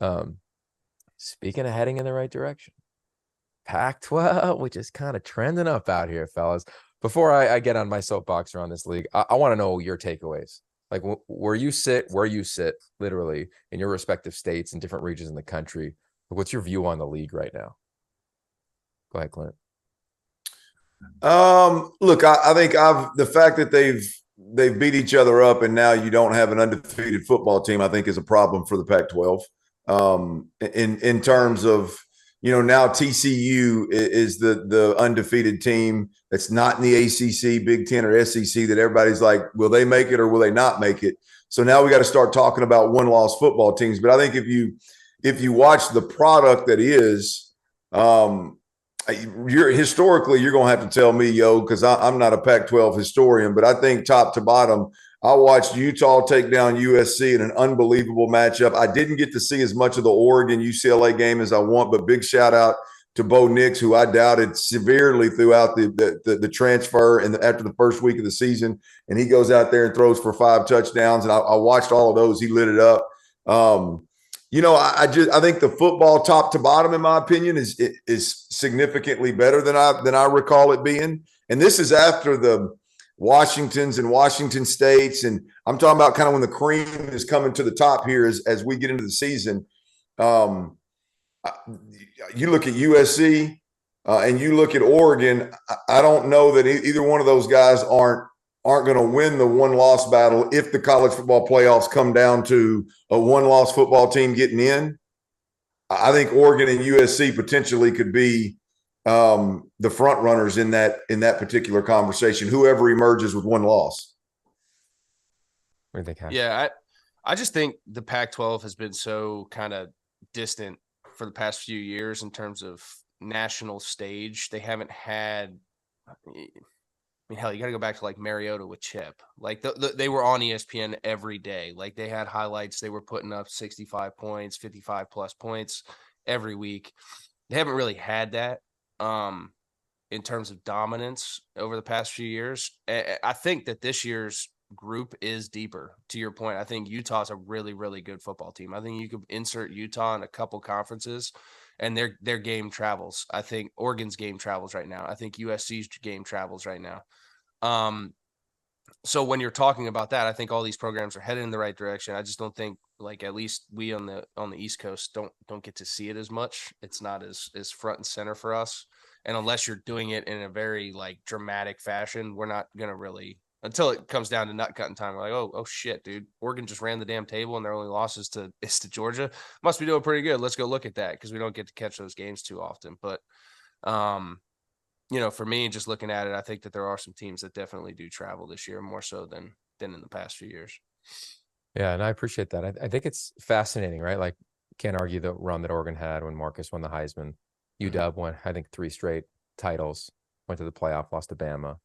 Um, Speaking of heading in the right direction, Pac-12, which is kind of trending up out here, fellas. Before I get on my soapbox around this league, I want to know your takeaways. Like where you sit, literally in your respective states and different regions in the country. What's your view on the league right now? Go ahead, Clint. Look, I think the fact that they've beat each other up and now you don't have an undefeated football team, I think is a problem for the Pac-12. In terms of, now TCU is the undefeated team that's not in the ACC, Big Ten, or SEC that everybody's like, will they make it or will they not make it? So now we got to start talking about one-loss football teams. But I think if you watch the product that is, you're going to have to tell me, because I'm not a Pac-12 historian, but I think top to bottom, I watched Utah take down USC in an unbelievable matchup. I didn't get to see as much of the Oregon UCLA game as I want, but big shout out to Bo Nix, who I doubted severely throughout the transfer and after the first week of the season, and he goes out there and throws for 5 touchdowns, and I watched all of those. He lit it up. I think the football top to bottom, in my opinion, is significantly better than I recall it being. And this is after the Washingtons and Washington States, and I'm talking about kind of when the cream is coming to the top here as we get into the season. You look at USC and you look at Oregon. I don't know that either one of those guys aren't going to win the one-loss battle if the college football playoffs come down to a one-loss football team getting in. I think Oregon and USC potentially could be the front runners in that particular conversation, whoever emerges with one loss. What do you think? Yeah, I just think the Pac-12 has been so kind of distant for the past few years in terms of national stage. They haven't had hell, you got to go back to like Mariota with Chip. Like they were on ESPN every day. Like they had highlights. They were putting up 65 points, 55 plus points every week. They haven't really had that in terms of dominance over the past few years. I think that this year's group is deeper. To your point, I think Utah's a really, really good football team. I think you could insert Utah in a couple conferences and their game travels. I think Oregon's game travels right now. I think USC's game travels right now. So when you're talking about that, I think all these programs are headed in the right direction. I just don't think, like, at least we on the East Coast don't get to see it as much. It's not as front and center for us. And unless you're doing it in a very like dramatic fashion, we're not gonna really, until it comes down to nut cutting time. We're like, oh shit, dude, Oregon just ran the damn table and their only loss is to Georgia. Must be doing pretty good. Let's go look at that, because we don't get to catch those games too often. But for me, just looking at it, I think that there are some teams that definitely do travel this year more so than in the past few years. Yeah, and I appreciate that. I think it's fascinating, right? Like, can't argue the run that Oregon had when Marcus won the Heisman. UW won, I think, 3 straight titles, went to the playoff, lost to Bama.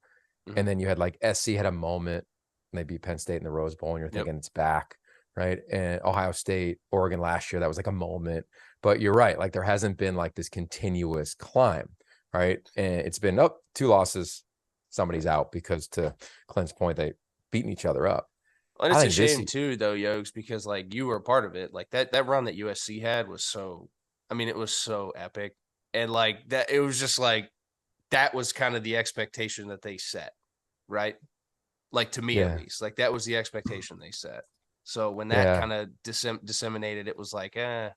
And then you had like SC had a moment and they beat Penn State in the Rose Bowl, and you're thinking it's back, right? And Ohio State, Oregon last year, that was like a moment. But you're right, like there hasn't been like this continuous climb, right? And it's been 2 losses, somebody's out, because to Clint's point, they beating each other up. And it's a shame too, though, Yogs, because like you were a part of it. Like that run that USC had was so, it was so epic. And like that, it was just like, that was kind of the expectation that they set, right? Like, to me, at least, like that was the expectation they set. So when that kind of disseminated, it was like, like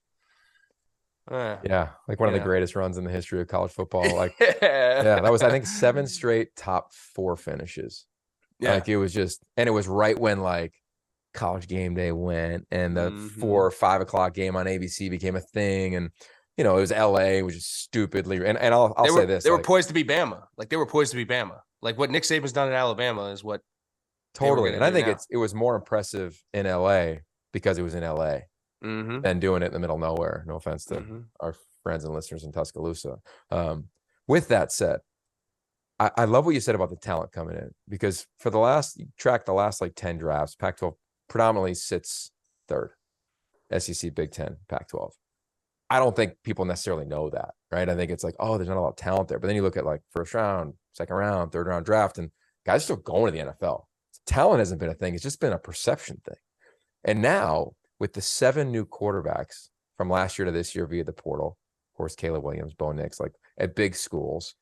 one of the greatest runs in the history of college football. Like, that was, I think, 7 straight top 4 finishes. Yeah. Like it was just, and it was right when like College Game Day went and the 4 or 5 o'clock game on ABC became a thing. And, it was LA, which is stupidly, and I'll say this. They were poised to be Bama. Like they were poised to be Bama. Like what Nick Saban's done in Alabama is what. Totally. And I think it was more impressive in LA because it was in LA than doing it in the middle of nowhere. No offense to our friends and listeners in Tuscaloosa. With that said, I love what you said about the talent coming in, because for the last like 10 drafts, Pac-12 predominantly sits 3rd, SEC, Big Ten, Pac-12. I don't think people necessarily know that, right? I think it's like, there's not a lot of talent there. But then you look at like 1st round, 2nd round, 3rd round draft, and guys are still going to the NFL. Talent hasn't been a thing. It's just been a perception thing. And now with the 7 new quarterbacks from last year to this year via the portal. Of course, Caleb Williams, Bo Nix, like at big schools.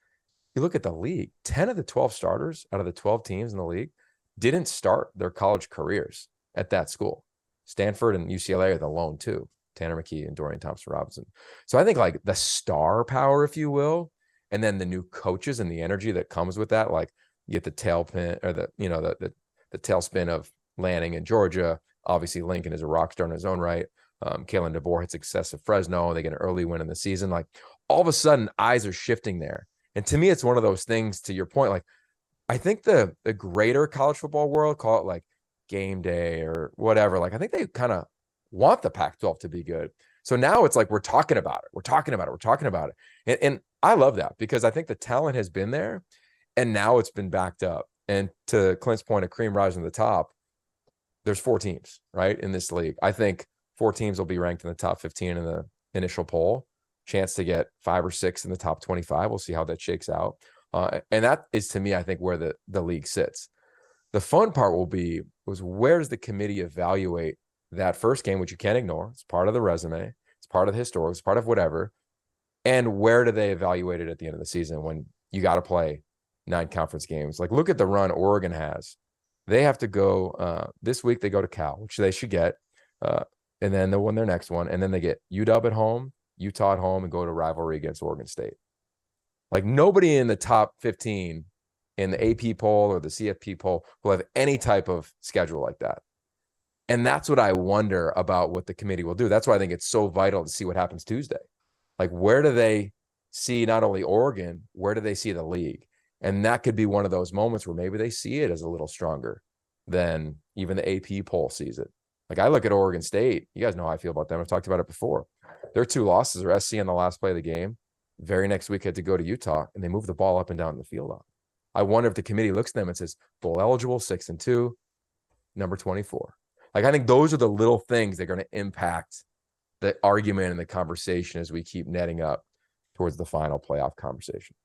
You look at the league, 10 of the 12 starters out of the 12 teams in the league didn't start their college careers at that school. Stanford and UCLA are the lone two, Tanner McKee and Dorian Thompson-Robinson. So I think like the star power, if you will, and then the new coaches and the energy that comes with that, like you get the tailspin or the tailspin of Lanning in Georgia. Obviously, Lincoln is a rock star in his own right. Kalen DeBoer had success at Fresno. They get an early win in the season. Like all of a sudden, eyes are shifting there. And to me, it's one of those things, to your point, like I think the greater college football world, call it like game day or whatever, like I think they kind of want the Pac-12 to be good. So now it's like we're talking about it. And I love that because I think the talent has been there and now it's been backed up. And to Clint's point of cream rising to the top, there's 4 teams, right, in this league. I think 4 teams will be ranked in the top 15 in the initial poll. Chance to get 5 or 6 in the top 25. We'll see how that shakes out. And that is, to me, I think, where the league sits. The fun part was where does the committee evaluate that first game, which you can't ignore. It's part of the resume. It's part of the historic. It's part of whatever. And where do they evaluate it at the end of the season when you got to play 9 conference games? Like, look at the run Oregon has. They have to go this week. They go to Cal, which they should get. And then they'll win their next one. And then they get UW at home, Utah at home, and go to rivalry against Oregon State. Like nobody in the top 15 in the AP poll or the CFP poll will have any type of schedule like that. And that's what I wonder about what the committee will do. That's why I think it's so vital to see what happens Tuesday. Like, where do they see not only Oregon, where do they see the league? And that could be one of those moments where maybe they see it as a little stronger than even the AP poll sees it. Like, I look at Oregon State. You guys know how I feel about them. I've talked about it before. Their 2 losses are SC on the last play of the game. Very next week had to go to Utah, and they move the ball up and down the field on. I wonder if the committee looks at them and says, bowl eligible, 6-2, number 24. Like, I think those are the little things that are going to impact the argument and the conversation as we keep netting up towards the final playoff conversation.